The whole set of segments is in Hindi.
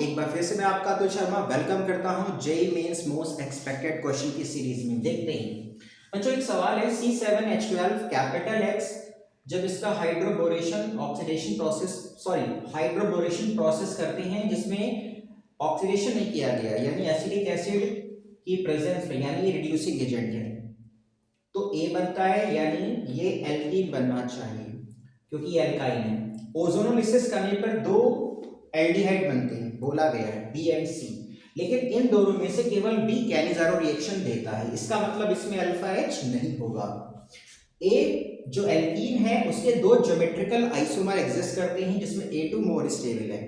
एक बार फिर से मैं आपका अतुल शर्मा वेलकम करता हूं JEE mains most expected question की सीरीज में। देखते हैं बच्चों, एक सवाल है C7H12 कैपिटल X जब इसका हाइड्रोबोरेशन प्रोसेस करते हैं जिसमें ऑक्सीडेशन नहीं किया गया, यानी एसिटिक एसिड की प्रेजेंस में, यानी ये रिड्यूसिंग एजेंट है, तो A बनता है, यानी ये एल्कीन बनना चाहिए क्योंकि ये एल्काइन है। ओजोनोलिसिस करने पर दो एल्डिहाइड बनते हैं, बोला गया है बी एंड सी, लेकिन इन दोनों में से केवल बी कैनिजारो रिएक्शन देता है, इसका मतलब इसमें अल्फा एच नहीं होगा। ए जो एल्कीन है उसके दो ज्योमेट्रिकल आइसोमर एग्जिस्ट करते हैं जिसमें A2 मोर स्टेबल है।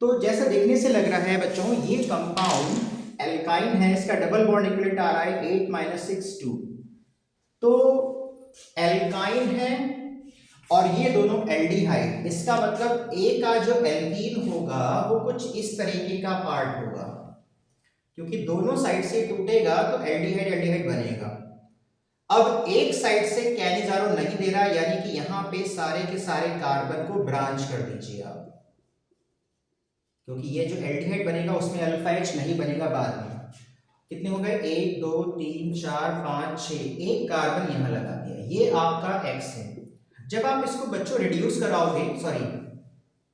तो जैसा देखने से लग रहा है बच्चों, ये कंपाउंड एल्काइन है, इसका डबल बॉन्ड इक्विवेलेंट आ रहा है 8 - 6 2, तो एल्काइन है और ये दोनों एल्डिहाइड, इसका मतलब ए का जो एल्कीन होगा वो कुछ इस तरीके का पार्ट होगा, क्योंकि दोनों साइड से टूटेगा तो एल्डिहाइड एल्डिहाइड बनेगा। अब एक साइड से कैनिजारो नहीं दे रहा, यानी कि यहां पे सारे के सारे कार्बन को ब्रांच कर दीजिए आप, क्योंकि ये जो एल्डिहाइड बनेगा उसमें अल्फा एच नहीं बनेगा बाद में। कितने हो गए? 1 2 3 4 5 6, एक कार्बन यहां लगा दिया, ये आपका एक्स है। जब आप इसको बच्चों रिड्यूस कराओगे, सॉरी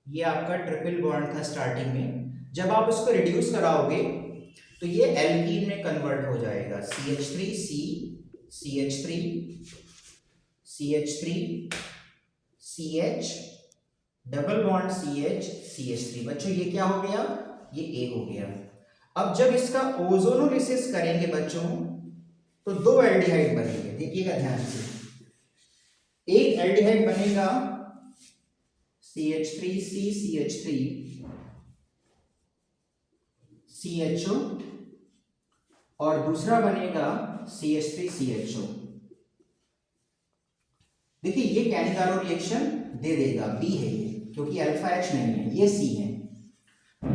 ये आपका ट्रिपल बॉन्ड था स्टार्टिंग में, जब आप इसको रिड्यूस कराओगे तो ये एल्कीन में कन्वर्ट हो जाएगा, CH3C CH3 CH3 CH double bond CH CH3। बच्चों ये क्या हो गया? ये A हो गया। अब जब इसका ओजोनोलिसिस करेंगे बच्चों तो दो एल्डिहाइड बनेंगे, देखिएगा ध्यान से। एक एल्डिहाइड बनेगा CH3C CH3 CHO और दूसरा बनेगा CH3 CHO। देखिए ये कैनिजारो रिएक्शन दे देगा, बी है ये, क्योंकि अल्फा एच नहीं है, ये सी है।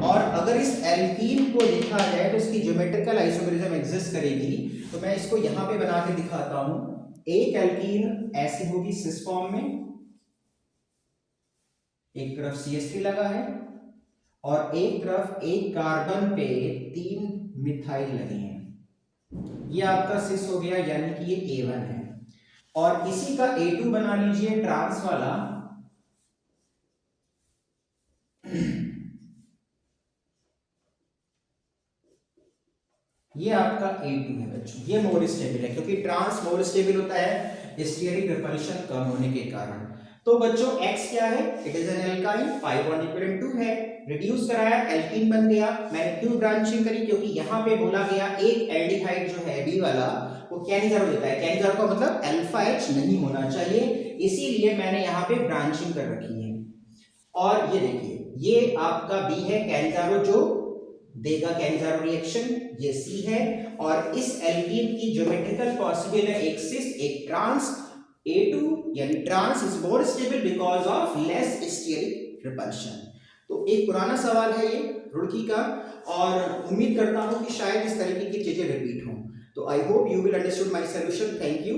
और अगर इस एल्कीन को लिखा जाए तो इसकी ज्योमेट्रिकल आइसोमेरिज्म एग्जिस्ट करेगी, तो मैं इसको यहां पे बना के दिखाता हूं। एक एल्कीन ऐसी होगी सिस फॉर्म में, एक तरफ CH3 लगा है और एक तरफ एक कार्बन पे 3 मिथाइल लगे हैं, ये आपका सिस हो गया, यानी कि ये A1 है। और इसी का A2 बना लीजिए ट्रांस वाला, ये आपका A2 है बच्चों, ये मोर स्टेबल है क्योंकि ट्रांस मोर स्टेबल होता है स्टीयरिक रिपल्शन कम होने के कारण। तो बच्चों X क्या है? It is an alkyne, pi bond equivalent 2 है, रिड्यूस कराया एल्कीन बन गया। मैंने क्यों ब्रांचिंग करी? क्योंकि यहां पे बोला गया एक एल्डिहाइड जो है B वाला वो कैनिजारो देता है, कैनिजारो का मतलब अल्फा एच नहीं होना चाहिए, इसीलिए मैंने यहां पे ब्रांचिंग कर रखी है। और ये देखिए ये आपका B है, कैनिजारो जो देगा कैनिजारो रिएक्शन, ये C है। और इस एल्कीन की ज्योमेट्रिकल पॉसिबल है एक सिस एक ट्रांस, A2 यानी trans is more stable because of less steric repulsion. तो एक पुराना सवाल है ये रुड़की का, और उम्मीद करता हूं कि शायद इस तरीके की चीजें रिपीट हों। तो I hope you will understood my solution. Thank you.